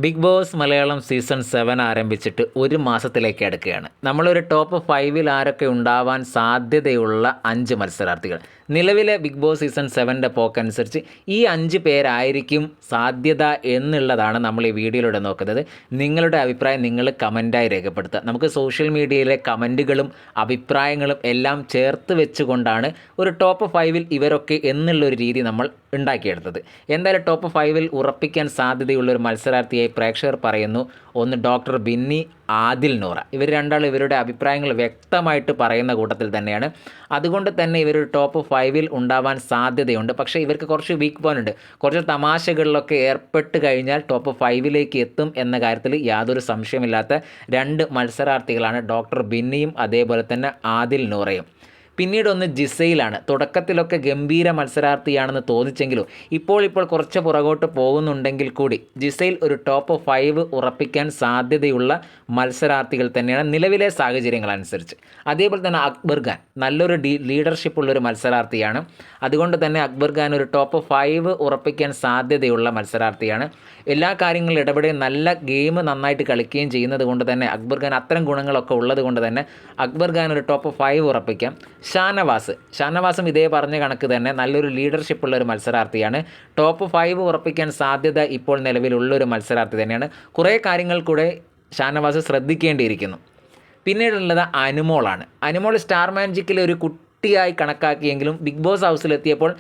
Big boss Malayalam season 7 ആരംഭിച്ചിട്ട് ഒരു മാസത്തിലേക്ക് അടുക്കുകയാണ്. നമ്മളൊരു top 5-ൽ ആരൊക്കെ ഉണ്ടാവാൻ സാധ്യതയുള്ള 5 മത്സരാർത്ഥികൾ. നിലവിലെ ബിഗ് ബോസ് സീസൺ 7ൻ്റെ പോക്കനുസരിച്ച് ഈ 5 പേരായിരിക്കും സാധ്യത എന്നുള്ളതാണ് നമ്മൾ ഈ വീഡിയോയിലൂടെ നോക്കുന്നത്. നിങ്ങളുടെ അഭിപ്രായം നിങ്ങൾ കമൻറ്റായി രേഖപ്പെടുത്തുക. നമുക്ക് സോഷ്യൽ മീഡിയയിലെ കമൻറ്റുകളും അഭിപ്രായങ്ങളും എല്ലാം ചേർത്ത് വെച്ചുകൊണ്ടാണ് ഒരു ടോപ്പ് 5-ൽ ഇവരൊക്കെ എന്നുള്ളൊരു രീതി നമ്മൾ ഉണ്ടാക്കിയെടുത്തത്. എന്തായാലും ടോപ്പ് 5-ൽ ഉറപ്പിക്കാൻ സാധ്യതയുള്ളൊരു മത്സരാർത്ഥിയായി പ്രേക്ഷകർ പറയുന്നു. ഒന്ന് ഡോക്ടർ ബിന്നി, ആദിൽ നൂറ. ഇവർ രണ്ടാളും ഇവരുടെ അഭിപ്രായങ്ങൾ വ്യക്തമായിട്ട് പറയുന്ന കൂട്ടത്തിൽ തന്നെയാണ്. അതുകൊണ്ട് തന്നെ ഇവരൊരു ടോപ്പ് 5-ൽ ഉണ്ടാവാൻ സാധ്യതയുണ്ട്. പക്ഷേ ഇവർക്ക് കുറച്ച് വീക്ക് പോയിൻ്റ് ഉണ്ട്. കുറച്ച് തമാശകളിലൊക്കെ ഏർപ്പെട്ട് കഴിഞ്ഞാൽ ടോപ്പ് 5-ലേക്ക് എത്തും എന്ന കാര്യത്തിൽ യാതൊരു സംശയമില്ലാത്ത 2 മത്സരാർത്ഥികളാണ് ഡോക്ടർ ബിന്നിയും അതേപോലെ തന്നെ ആദിൽ നൂറയും. പിന്നീട് ഒന്ന് ജിസയിലാണ്. തുടക്കത്തിലൊക്കെ ഗംഭീര മത്സരാർത്ഥിയാണെന്ന് തോന്നിച്ചെങ്കിലും ഇപ്പോൾ കുറച്ച് പുറകോട്ട് പോകുന്നുണ്ടെങ്കിൽ കൂടി ജിസയിൽ ഒരു ടോപ്പ് 5 ഉറപ്പിക്കാൻ സാധ്യതയുള്ള മത്സരാർത്ഥികൾ തന്നെയാണ് നിലവിലെ സാഹചര്യങ്ങൾ അനുസരിച്ച്. അതേപോലെ തന്നെ അക്ബർ ഖാൻ നല്ലൊരു ലീഡർഷിപ്പുള്ളൊരു മത്സരാർത്ഥിയാണ്. അതുകൊണ്ട് തന്നെ അക്ബർ ഖാൻ ഒരു ടോപ്പ് 5 ഉറപ്പിക്കാൻ സാധ്യതയുള്ള മത്സരാർത്ഥിയാണ്. എല്ലാ കാര്യങ്ങളിലും ഇടപെടുകയും നല്ല ഗെയിം നന്നായിട്ട് കളിക്കുകയും ചെയ്യുന്നത് കൊണ്ട് തന്നെ അക്ബർ ഖാൻ അത്തരം ഗുണങ്ങളൊക്കെ ഉള്ളത് കൊണ്ട് തന്നെ അക്ബർ ഖാൻ ഒരു ടോപ്പ് 5 ഉറപ്പിക്കാം. ഷാനവാസും ഇതേ പറഞ്ഞ കണക്ക് തന്നെ നല്ലൊരു ലീഡർഷിപ്പുള്ള ഒരു മത്സരാർത്ഥിയാണ്. ടോപ്പ് 5 ഉറപ്പിക്കാൻ സാധ്യത ഇപ്പോൾ നിലവിലുള്ളൊരു മത്സരാർത്ഥി തന്നെയാണ്. കുറേ കാര്യങ്ങൾ കൂടെ ഷാനവാസ് ശ്രദ്ധിക്കേണ്ടിയിരിക്കുന്നു. പിന്നീടുള്ളത് അനുമോളാണ്. അനുമോൾ സ്റ്റാർ മാജിക്കിൽ ഒരു കുട്ടിയായി കണക്കാക്കിയെങ്കിലും ബിഗ് ബോസ് ഹൗസിലെത്തിയപ്പോൾ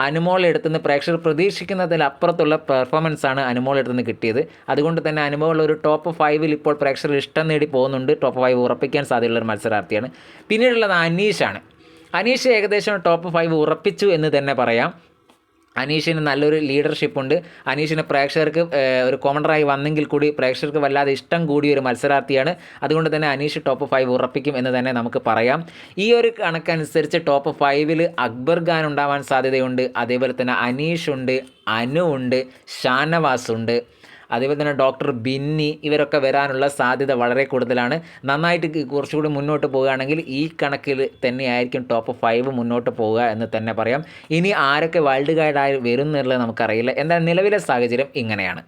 അനുമോളെടുത്തുനിന്ന് പ്രേക്ഷകർ പ്രതീക്ഷിക്കുന്നതിലപ്പുറത്തുള്ള പെർഫോമൻസാണ് അനുമോളെടുത്തുനിന്ന് കിട്ടിയത്. അതുകൊണ്ട് തന്നെ അനുമോൾ ഒരു ടോപ്പ് 5-ൽ ഇപ്പോൾ പ്രേക്ഷകർ ഇഷ്ടം നേടി പോകുന്നുണ്ട്. ടോപ്പ് 5 ഉറപ്പിക്കാൻ സാധ്യതയുള്ളൊരു മത്സരാർത്ഥിയാണ്. പിന്നീടുള്ളത് അനീഷാണ്. അനീഷ് ഏകദേശം ടോപ്പ് 5 ഉറപ്പിച്ചു എന്ന് തന്നെ പറയാം. അനീഷിന് നല്ലൊരു ലീഡർഷിപ്പുണ്ട്. അനീഷിന് പ്രേക്ഷകർക്ക് ഒരു കോമണറായി വന്നെങ്കിൽ കൂടി പ്രേക്ഷകർക്ക് വല്ലാതെ ഇഷ്ടം കൂടിയ ഒരു മത്സരാർത്ഥിയാണ്. അതുകൊണ്ട് തന്നെ അനീഷ് ടോപ്പ് 5 ഉറപ്പിക്കും എന്ന് തന്നെ നമുക്ക് പറയാം. ഈ ഒരു കണക്കനുസരിച്ച് ടോപ്പ് 5-ൽ അക്ബർ ഖാൻ ഉണ്ടാവാൻ സാധ്യതയുണ്ട്. അതേപോലെ തന്നെ അനീഷുണ്ട്, അനു ഉണ്ട്, ഷാനവാസ് ഉണ്ട്, അതേപോലെ തന്നെ ഡോക്ടർ ബിന്നി. ഇവരൊക്കെ വരാനുള്ള സാധ്യത വളരെ കൂടുതലാണ്. നന്നായിട്ട് കുറച്ചുകൂടി മുന്നോട്ട് പോവുകയാണെങ്കിൽ ഈ കണക്കിൽ തന്നെയായിരിക്കും ടോപ്പ് 5 മുന്നോട്ട് പോവുക എന്ന് തന്നെ പറയാം. ഇനി ആരൊക്കെ വൈൽഡ് കാർഡായി വരും എന്നുള്ളത് നമുക്കറിയില്ല. എന്തായാലും നിലവിലെ സാഹചര്യം ഇങ്ങനെയാണ്.